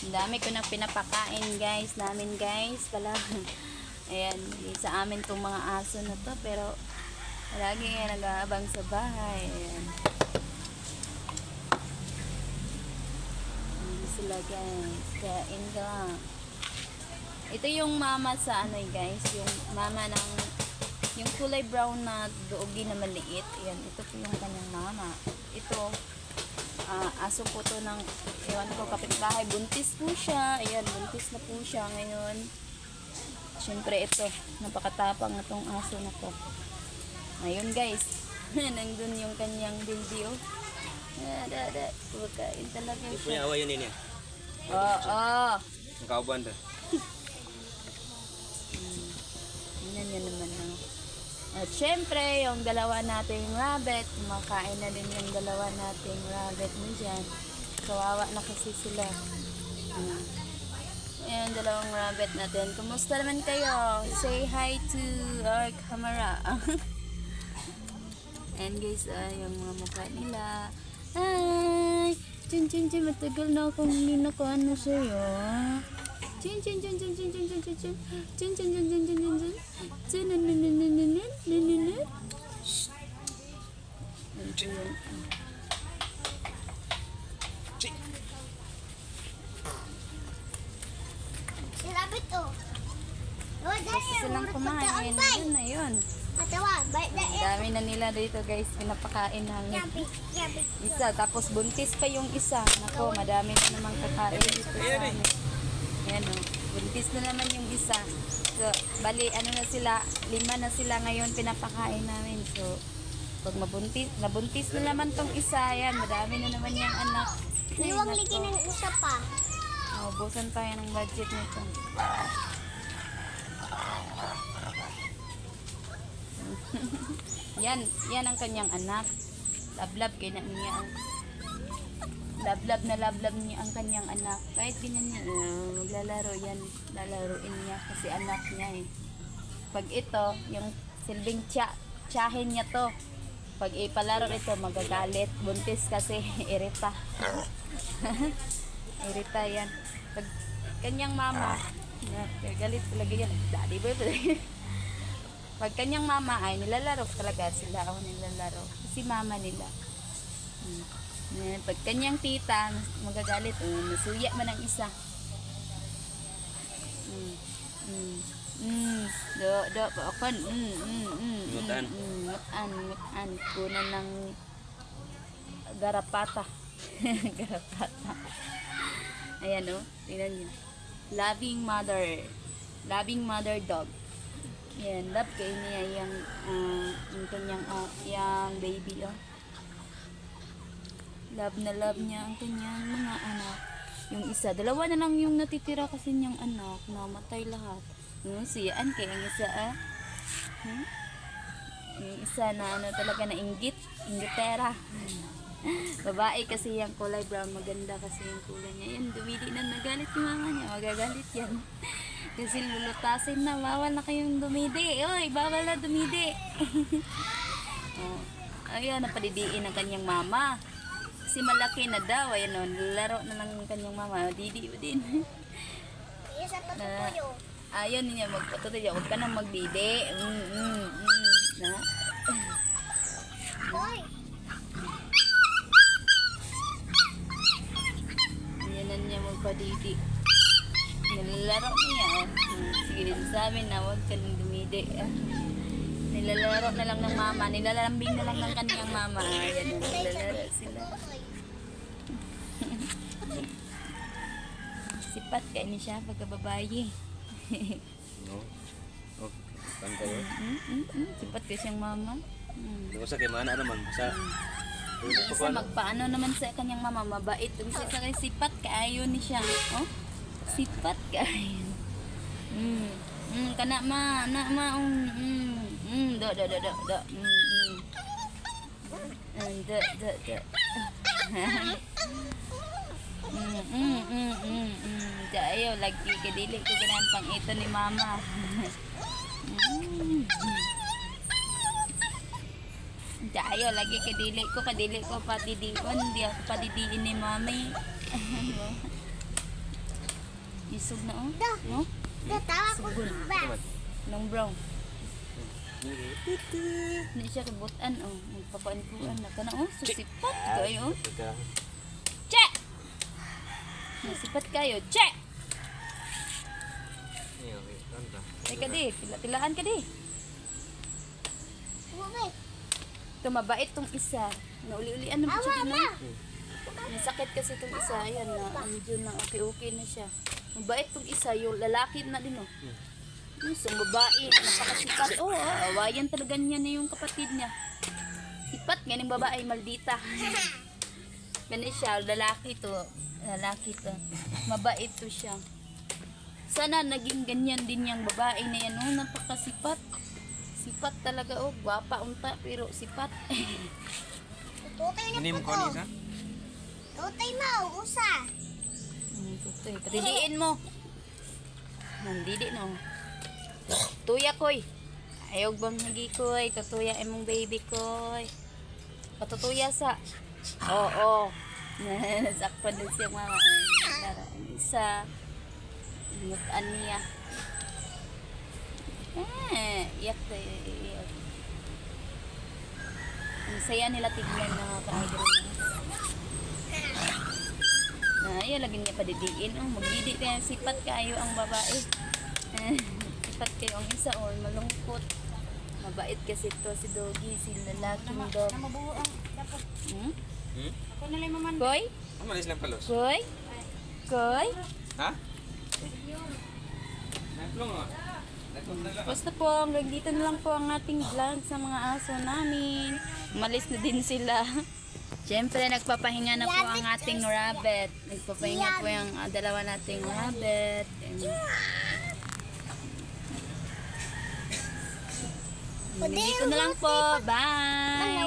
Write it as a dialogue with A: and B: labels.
A: Ang dami ko nang pinapakain guys, namin guys. Ayan, sa amin tong mga aso na to, pero lagi nag-aabang sa bahay. Ayan. Hindi sila guys, kain ka lang. Ito yung mama sa ano guys, yung mama ng yung kulay brown na doogi na maliit. Ayan, ito po yung kanyang mama. Ito, aso po to ng, ewan ko, kapitbahay. Buntis po siya. Ayan, buntis na po siya ngayon. Siyempre ito, napakatapang na tong aso na to. Ayun guys, nandun yung kanyang baby oh. Kumakain talaga
B: Ito
A: siya.
B: punya awak yun ini.
A: Oo.
B: Ang kauban to.
A: Yan naman oh. At syempre, yung dalawa nating rabbit, kumakain na din yung dalawa nating rabbit mo dyan. Kawawa na kasi sila. Ayan, dalawang rabbit natin. Kumusta naman kayo? Say hi to our camera. And guys, yung mga mukha nila. Hi! Chin, matagal na akong hindi nakaano sa'yo. Chin.
C: Silabit to.
A: Basta silang kumain. Yun na yun. Ang dami na nila dito guys. Pinapakain ng isa. Tapos buntis pa yung isa. Nako, madami na namang kakain dito sa amin. Ayan o. Buntis na naman yung isa. So, bali, ano na sila, 5 na sila ngayon pinapakain namin. So, pag nabuntis na naman tong isa, yan, madami na naman yung anak.
C: Iwang ligi ng isa pa.
A: Ubusan tayo ng budget nito. yan ang kanyang anak. Lablab kay na niya ang lablab niya ang kanyang anak. Kahit ganyan niya, maglalaro yan, lalaruin niya kasi anak niya eh. Pag ito, yung silbing tiyahin niya to. Pag ipalaro ito, magagalit. Buntis kasi, irita. Irita yan. Pag kanyang mama, galit talaga yan. Daddy boy talaga. Pag kanyang mama ay nilalaro talaga sila ako nilalaro. Kasi mama nila. Pag kanyang tita, magagalit. Nasuya man ang isa. Do, paakon. Mutan. Kunan ng garapata. Garapata. Ayan o, tingnan niyo. Loving mother dog. Yan, love kayo niya yung kanyang yung baby oh. Love na love niya ang kanyang mga anak. Yung isa, dalawa na lang yung natitira kasi niyang anak, namatay lahat. Siyaan kaya yung isa yung isa na ano talaga na inggitera. Babae kasi yung kulay brown, maganda kasi yung kulay niya. Yan, dumidi na, nagalit yung mama niya, magagalit yan. Kasi lulutasin na, bawal na kayong dumidi. Oy, bawal na dumidi. Ayan, napadidiin ang kanyang mama. Kasi malaki na daw, ayan o, laro na ng kanyang mama. Didi din.
C: Isa pa tutuyo.
A: Ayun niya, magpatuloy. Huwag ka nang magdidi. Na?
C: Hoy!
A: Ayan na niya magpadidi. Nilalaro niya. Sige din sa amin na huwag ka nang dumidi. Nilalaro na lang ng mama. Nilalambing na lang ng kanyang mama. Ayan, nilalaro sila. Sipat kayo ni siya pagkababayi.
B: No. Oh, pantay yun.
A: Sipat kayo siyang mama.
B: Di ko sa kay mana naman. Sa
A: Isa magpaano naman sa kanyang mama, mabait. Isa sa kay sipat kaayo ni siya. Oh? Sipat kaayo. Kana ma, na ma do. Ayaw lagi kadili ko ganan pang ito ni mama. Ayaw lagi kadili ko patidion, di ako padidiin ni mami. Isog na oh.
C: Da.
A: No?
C: Tawa ko
A: Sugon.
C: ba?
B: Naman.
A: Nang brown. Hindi siya kabutan oh. Magpapaanpuan na ka na oh. Susipat kayo.
B: Ika.
A: Che! Susipat kayo. Che!
B: Okay, kanta.
A: Teka di. Tilaan ka di.
C: Bubay.
A: Ito mabait tong isa. Nauli-ulian naman siya din oh. Nasakit kasi itong isa, ayan na, medyo na okay na siya. Mabait itong isa, yung lalaki na din oh. So, babae, napakasipat. Oh, awayan talaga niya na yung kapatid niya. Sipat, ganing babae, maldita. Ganun siya, lalaki to. Mabait to siya. Sana naging ganyan din yung babae na yan, oh, napakasipat. Sipat talaga, oh, gwapa unta, pero sipat.
C: Tutay na
B: Ini mo
C: po
B: ko
C: to.
B: Nisa?
C: Tutay mo, usa.
A: Tutoy, padidiin mo. Nandidi no. Tuya koy. Ayaw bang higi koy. Tutuya emong baby koy. Patutuya sa. Oo. Nasakpan din siya mama. Ay, ang isa. Mutan niya. Iyak tayo. Iyak. Ang saya nila tignan mga ka-idol. Ayaw lagi niya padidiin. Oh, magdidi kaya sipat kayo ang babae. Sipat kayo ang isa or malungkot. Mabait kasi to si Doggy, si lalaking dog.
C: Mabuo ang dapat.
A: Hmm?
B: Hmm?
C: Ako na lang maman.
A: Koy?
B: Ano malis lang palos?
A: Koy? Koy?
B: Ha? Naplong ah. Naplong na lang.
A: Basta po, hanggang dito na lang po ang ating vlog sa mga aso namin. Umalis na din sila. Siyempre, nagpapahinga na po ang ating rabbit. Nagpapahinga po yung dalawa nating rabbit. And dito na lang po. Bye!